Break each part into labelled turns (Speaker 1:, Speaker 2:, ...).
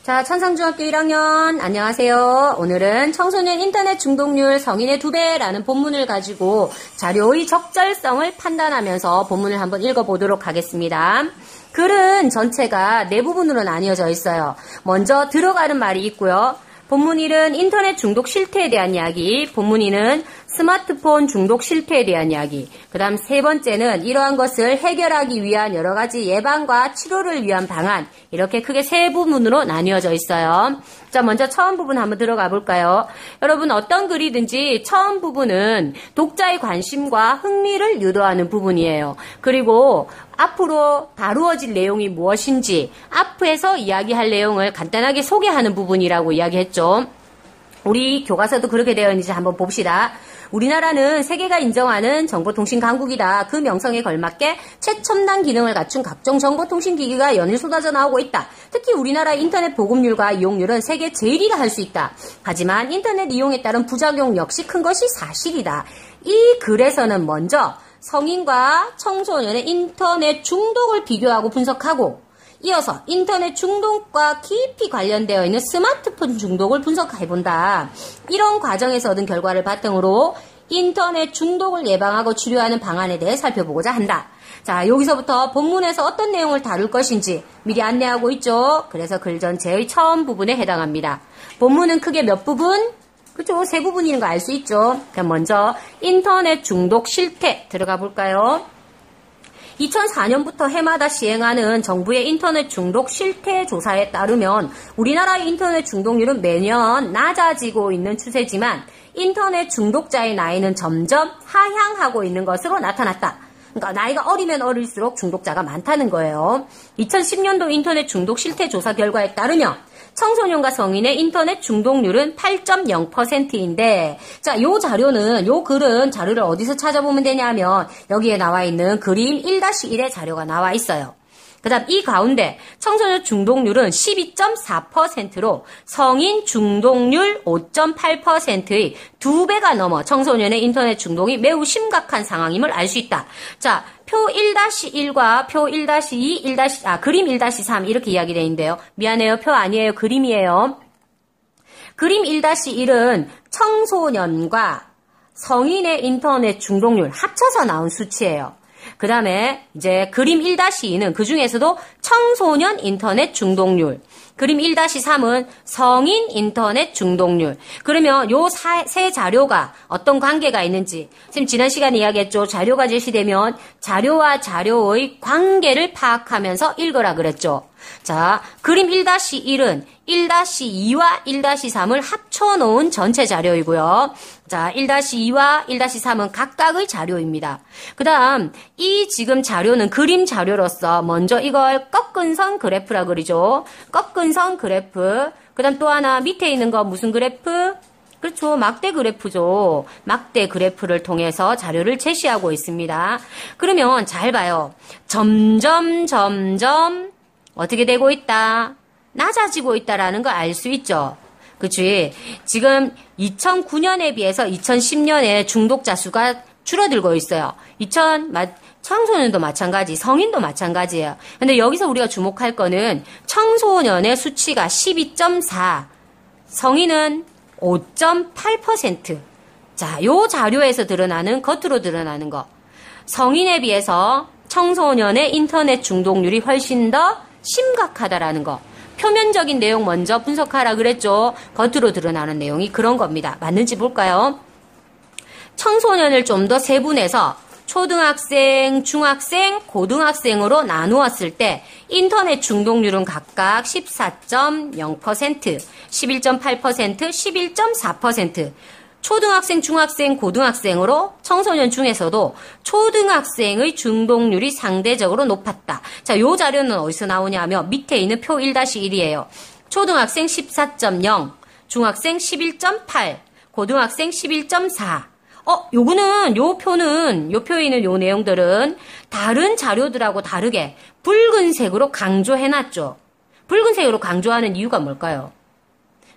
Speaker 1: 자, 천상중학교 1학년 안녕하세요. 오늘은 청소년 인터넷 중독률 성인의 2배라는 본문을 가지고 자료의 적절성을 판단하면서 본문을 한번 읽어보도록 하겠습니다. 글은 전체가 네 부분으로 나뉘어져 있어요. 먼저 들어가는 말이 있고요. 본문 1은 인터넷 중독 실태에 대한 이야기, 본문 2는 스마트폰 중독 실태에 대한 이야기, 그 다음 세 번째는 이러한 것을 해결하기 위한 여러 가지 예방과 치료를 위한 방안, 이렇게 크게 세 부분으로 나뉘어져 있어요. 자, 먼저 처음 부분 한번 들어가 볼까요? 여러분, 어떤 글이든지 처음 부분은 독자의 관심과 흥미를 유도하는 부분이에요. 그리고 앞으로 다루어질 내용이 무엇인지 앞에서 이야기할 내용을 간단하게 소개하는 부분이라고 이야기했죠. 우리 교과서도 그렇게 되어 있는지 한번 봅시다. 우리나라는 세계가 인정하는 정보통신 강국이다. 그 명성에 걸맞게 최첨단 기능을 갖춘 각종 정보통신기기가 연일 쏟아져 나오고 있다. 특히 우리나라의 인터넷 보급률과 이용률은 세계 제일이라 할 수 있다. 하지만 인터넷 이용에 따른 부작용 역시 큰 것이 사실이다. 이 글에서는 먼저 성인과 청소년의 인터넷 중독을 비교하고 분석하고 이어서 인터넷 중독과 깊이 관련되어 있는 스마트폰 중독을 분석해본다. 이런 과정에서 얻은 결과를 바탕으로 인터넷 중독을 예방하고 치료하는 방안에 대해 살펴보고자 한다. 자, 여기서부터 본문에서 어떤 내용을 다룰 것인지 미리 안내하고 있죠. 그래서 글 전체의 처음 부분에 해당합니다. 본문은 크게 몇 부분? 그죠? 세 부분인 거 알 수 있죠. 그럼 먼저 인터넷 중독 실태 들어가 볼까요? 2004년부터 해마다 시행하는 정부의 인터넷 중독 실태 조사에 따르면 우리나라의 인터넷 중독률은 매년 낮아지고 있는 추세지만 인터넷 중독자의 나이는 점점 하향하고 있는 것으로 나타났다. 그러니까 나이가 어리면 어릴수록 중독자가 많다는 거예요. 2010년도 인터넷 중독 실태 조사 결과에 따르면 청소년과 성인의 인터넷 중독률은 8.0%인데 자, 요 글은 자료를 어디서 찾아보면 되냐면 여기에 나와 있는 그림 1-1의 자료가 나와 있어요. 그 다음 이 가운데 청소년 중독률은 12.4%로 성인 중독률 5.8%의 2배가 넘어 청소년의 인터넷 중독이 매우 심각한 상황임을 알 수 있다. 자, 표 1-1과 표 1-2, 그림 1-3 이렇게 이야기되어 있는데요. 미안해요. 표 아니에요. 그림이에요. 그림 1-1은 청소년과 성인의 인터넷 중독률 합쳐서 나온 수치예요. 그 다음에 이제 그림 1-2는 그 중에서도 청소년 인터넷 중독률, 그림 1-3은 성인 인터넷 중독률. 그러면 요 세 자료가 어떤 관계가 있는지 선생님 지난 시간에 이야기했죠. 자료가 제시되면 자료와 자료의 관계를 파악하면서 읽으라 그랬죠. 자, 그림 1-1은 1-2와 1-3을 합쳐놓은 전체 자료이고요. 자, 1-2와 1-3은 각각의 자료입니다. 그 다음 이 지금 자료는 그림 자료로서 먼저 이걸 꺾은 선 그래프라 그러죠. 꺾은 선 그래프. 그 다음 또 하나 밑에 있는 거 무슨 그래프? 그렇죠. 막대 그래프죠. 막대 그래프를 통해서 자료를 제시하고 있습니다. 그러면 잘 봐요. 점점 어떻게 되고 있다? 낮아지고 있다라는 걸 알 수 있죠. 그치? 지금 2009년에 비해서 2010년에 중독자 수가 줄어들고 있어요. 청소년도 마찬가지, 성인도 마찬가지예요. 근데 여기서 우리가 주목할 거는 청소년의 수치가 12.4, 성인은 5.8%. 자, 요 자료에서 겉으로 드러나는 거. 성인에 비해서 청소년의 인터넷 중독률이 훨씬 더 심각하다라는 거. 표면적인 내용 먼저 분석하라 그랬죠. 겉으로 드러나는 내용이 그런 겁니다. 맞는지 볼까요? 청소년을 좀 더 세분해서 초등학생, 중학생, 고등학생으로 나누었을 때 인터넷 중독률은 각각 14.0%, 11.8%, 11.4%. 초등학생, 중학생, 고등학생으로 청소년 중에서도 초등학생의 중독률이 상대적으로 높았다. 자, 요 자료는 어디서 나오냐면 밑에 있는 표 1-1이에요. 초등학생 14.0, 중학생 11.8, 고등학생 11.4. 요 표에 있는 요 내용들은 다른 자료들하고 다르게 붉은색으로 강조해놨죠. 붉은색으로 강조하는 이유가 뭘까요?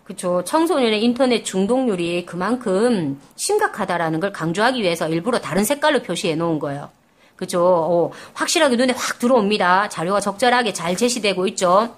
Speaker 1: 그쵸. 청소년의 인터넷 중독률이 그만큼 심각하다라는 걸 강조하기 위해서 일부러 다른 색깔로 표시해 놓은 거예요. 그쵸. 확실하게 눈에 확 들어옵니다. 자료가 적절하게 잘 제시되고 있죠.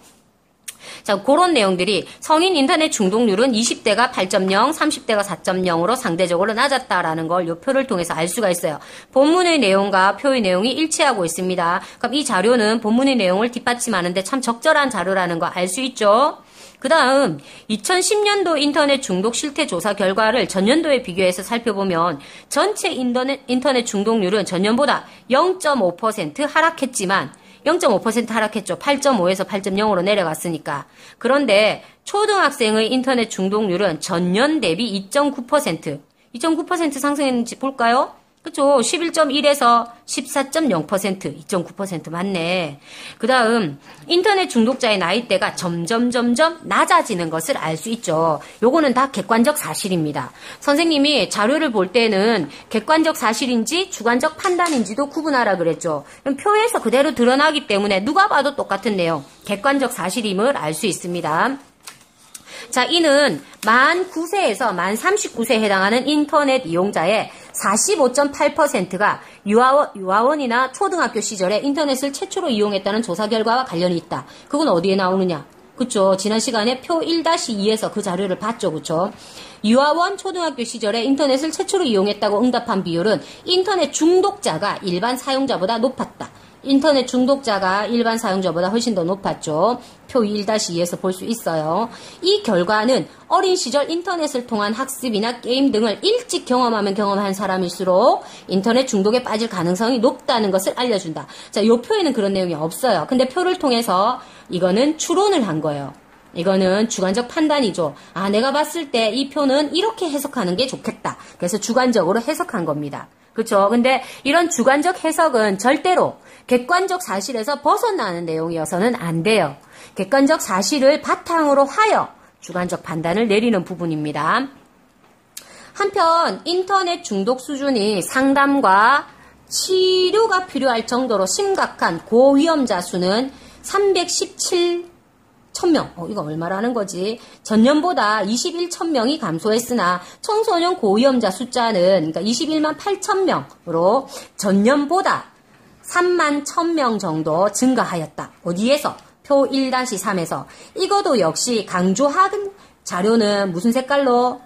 Speaker 1: 자, 그런 내용들이 성인 인터넷 중독률은 20대가 8.0, 30대가 4.0으로 상대적으로 낮았다라는 걸 이 표를 통해서 알 수가 있어요. 본문의 내용과 표의 내용이 일치하고 있습니다. 그럼 이 자료는 본문의 내용을 뒷받침하는데 참 적절한 자료라는 거 알 수 있죠? 그 다음 2010년도 인터넷 중독 실태 조사 결과를 전년도에 비교해서 살펴보면 전체 인터넷 중독률은 전년보다 0.5% 하락했지만 0.5% 하락했죠. 8.5에서 8.0으로 내려갔으니까. 그런데 초등학생의 인터넷 중독률은 전년 대비 2.9%. 2.9% 상승했는지 볼까요? 그쵸. 11.1에서 14.0%, 2.9% 맞네. 그 다음, 인터넷 중독자의 나이대가 점점 낮아지는 것을 알 수 있죠. 요거는 다 객관적 사실입니다. 선생님이 자료를 볼 때는 객관적 사실인지 주관적 판단인지도 구분하라 그랬죠. 그럼 표에서 그대로 드러나기 때문에 누가 봐도 똑같은 내용, 객관적 사실임을 알 수 있습니다. 자, 이는 만 9세에서 만 39세에 해당하는 인터넷 이용자의 45.8%가 유아원이나 초등학교 시절에 인터넷을 최초로 이용했다는 조사 결과와 관련이 있다. 그건 어디에 나오느냐? 그쵸. 지난 시간에 표 1-2에서 그 자료를 봤죠. 그쵸. 유아원, 초등학교 시절에 인터넷을 최초로 이용했다고 응답한 비율은 인터넷 중독자가 일반 사용자보다 높았다. 인터넷 중독자가 일반 사용자보다 훨씬 더 높았죠. 표 1-2에서 볼 수 있어요. 이 결과는 어린 시절 인터넷을 통한 학습이나 게임 등을 일찍 경험한 사람일수록 인터넷 중독에 빠질 가능성이 높다는 것을 알려준다. 자, 요 표에는 그런 내용이 없어요. 근데 표를 통해서 이거는 추론을 한 거예요. 이거는 주관적 판단이죠. 아, 내가 봤을 때 이 표는 이렇게 해석하는 게 좋겠다. 그래서 주관적으로 해석한 겁니다. 그렇죠? 근데 이런 주관적 해석은 절대로 객관적 사실에서 벗어나는 내용이어서는 안 돼요. 객관적 사실을 바탕으로 하여 주관적 판단을 내리는 부분입니다. 한편 인터넷 중독 수준이 상담과 치료가 필요할 정도로 심각한 고위험자 수는 317,000명. 이거 얼마라는 거지? 전년보다 21,000명이 감소했으나 청소년 고위험자 숫자는 그러니까 21만 8,000명으로 전년보다 3만 1,000명 정도 증가하였다. 어디에서? 표 1-3에서. 이것도 역시 강조한 자료는 무슨 색깔로?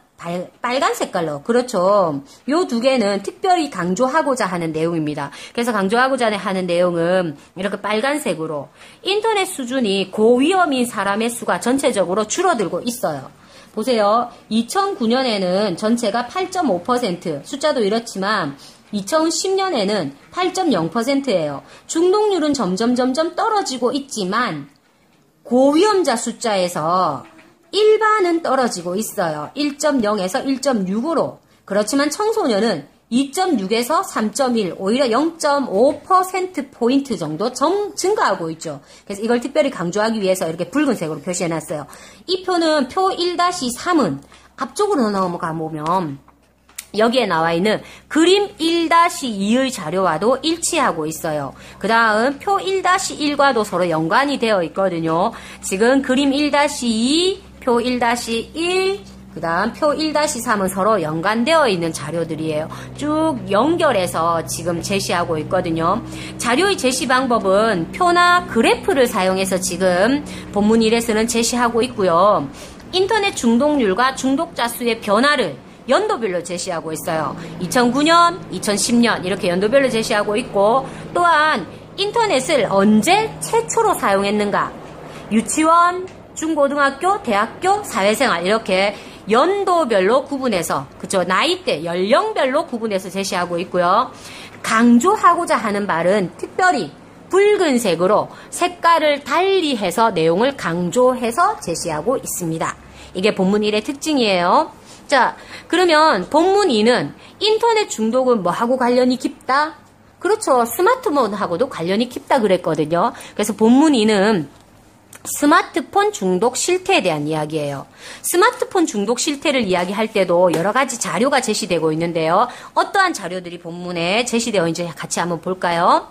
Speaker 1: 빨간 색깔로. 그렇죠. 요 두 개는 특별히 강조하고자 하는 내용입니다. 그래서 강조하고자 하는 내용은 이렇게 빨간색으로 인터넷 수준이 고위험인 사람의 수가 전체적으로 줄어들고 있어요. 보세요. 2009년에는 전체가 8.5%, 숫자도 이렇지만 2010년에는 8.0%예요. 중독률은 점점 떨어지고 있지만 고위험자 숫자에서 일반은 떨어지고 있어요. 1.0에서 1.6으로. 그렇지만 청소년은 2.6에서 3.1, 오히려 0.5%포인트 정도 증가하고 있죠. 그래서 이걸 특별히 강조하기 위해서 이렇게 붉은색으로 표시해놨어요. 이 표는 표 1-3은 앞쪽으로 넘어가 보면 여기에 나와 있는 그림 1-2의 자료와도 일치하고 있어요. 그 다음 표 1-1과도 서로 연관이 되어 있거든요. 지금 그림 1-2, 표 1-1, 그 다음 표 1-3은 서로 연관되어 있는 자료들이에요. 쭉 연결해서 지금 제시하고 있거든요. 자료의 제시 방법은 표나 그래프를 사용해서 지금 본문 1에서는 제시하고 있고요. 인터넷 중독률과 중독자 수의 변화를 연도별로 제시하고 있어요. 2009년, 2010년 이렇게 연도별로 제시하고 있고 또한 인터넷을 언제 최초로 사용했는가 유치원, 중고등학교, 대학교, 사회생활 이렇게 연도별로 구분해서 그쵸 나이대, 연령별로 구분해서 제시하고 있고요. 강조하고자 하는 말은 특별히 붉은색으로 색깔을 달리해서 내용을 강조해서 제시하고 있습니다. 이게 본문 1의 특징이에요. 자, 그러면 본문 2는 인터넷 중독은 뭐하고 관련이 깊다? 그렇죠. 스마트폰하고도 관련이 깊다 그랬거든요. 그래서 본문 2는 스마트폰 중독 실태에 대한 이야기예요. 스마트폰 중독 실태를 이야기할 때도 여러 가지 자료가 제시되고 있는데요. 어떠한 자료들이 본문에 제시되어 있는지 같이 한번 볼까요?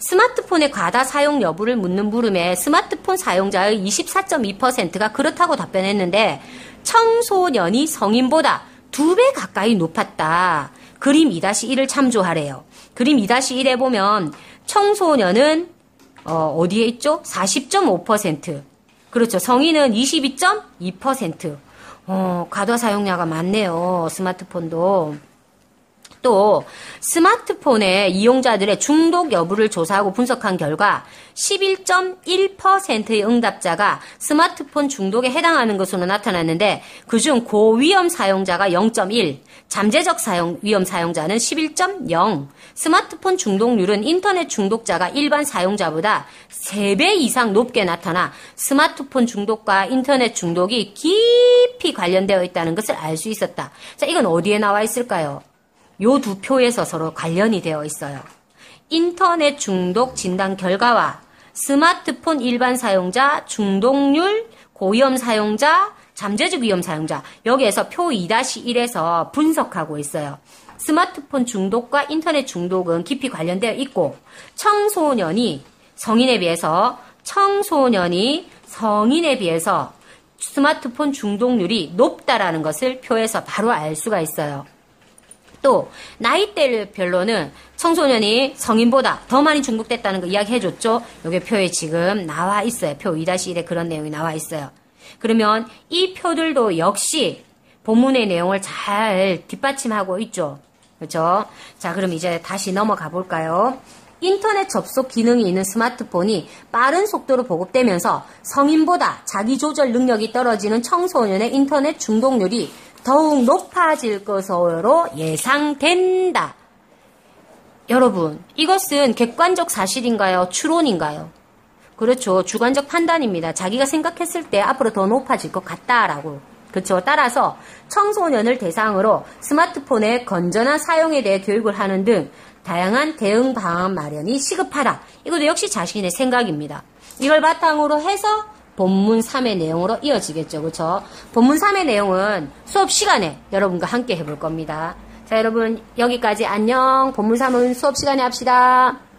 Speaker 1: 스마트폰의 과다 사용 여부를 묻는 물음에 스마트폰 사용자의 24.2%가 그렇다고 답변했는데 청소년이 성인보다 2배 가까이 높았다. 그림 2-1을 참조하래요. 그림 2-1에 보면 청소년은 어디에 있죠? 40.5%. 그렇죠. 성인은 22.2%. 과다 사용량가 많네요. 스마트폰도. 또 스마트폰의 이용자들의 중독 여부를 조사하고 분석한 결과 11.1%의 응답자가 스마트폰 중독에 해당하는 것으로 나타났는데 그중 고위험 사용자가 0.1, 잠재적 위험 사용자는 11.0, 스마트폰 중독률은 인터넷 중독자가 일반 사용자보다 3배 이상 높게 나타나 스마트폰 중독과 인터넷 중독이 깊이 관련되어 있다는 것을 알 수 있었다. 자, 이건 어디에 나와 있을까요? 요 두 표에서 서로 관련이 되어 있어요. 인터넷 중독 진단 결과와 스마트폰 일반 사용자, 중독률, 고위험 사용자, 잠재적 위험 사용자 여기에서 표 2-1에서 분석하고 있어요. 스마트폰 중독과 인터넷 중독은 깊이 관련되어 있고 청소년이 성인에 비해서 스마트폰 중독률이 높다라는 것을 표에서 바로 알 수가 있어요. 또 나이대별로는 청소년이 성인보다 더 많이 중독됐다는 거 이야기해줬죠. 여기 표에 지금 나와 있어요. 표 2-1에 그런 내용이 나와 있어요. 그러면 이 표들도 역시 본문의 내용을 잘 뒷받침하고 있죠. 그렇죠? 자, 그럼 이제 다시 넘어가 볼까요? 인터넷 접속 기능이 있는 스마트폰이 빠른 속도로 보급되면서 성인보다 자기조절 능력이 떨어지는 청소년의 인터넷 중독률이 더욱 높아질 것으로 예상된다. 여러분, 이것은 객관적 사실인가요? 추론인가요? 그렇죠. 주관적 판단입니다. 자기가 생각했을 때 앞으로 더 높아질 것 같다라고. 그렇죠. 따라서 청소년을 대상으로 스마트폰의 건전한 사용에 대해 교육을 하는 등 다양한 대응 방안 마련이 시급하다. 이것도 역시 자신의 생각입니다. 이걸 바탕으로 해서 본문 3의 내용으로 이어지겠죠. 그렇죠? 본문 3의 내용은 수업 시간에 여러분과 함께 해볼 겁니다. 자, 여러분 여기까지 안녕. 본문 3은 수업 시간에 합시다.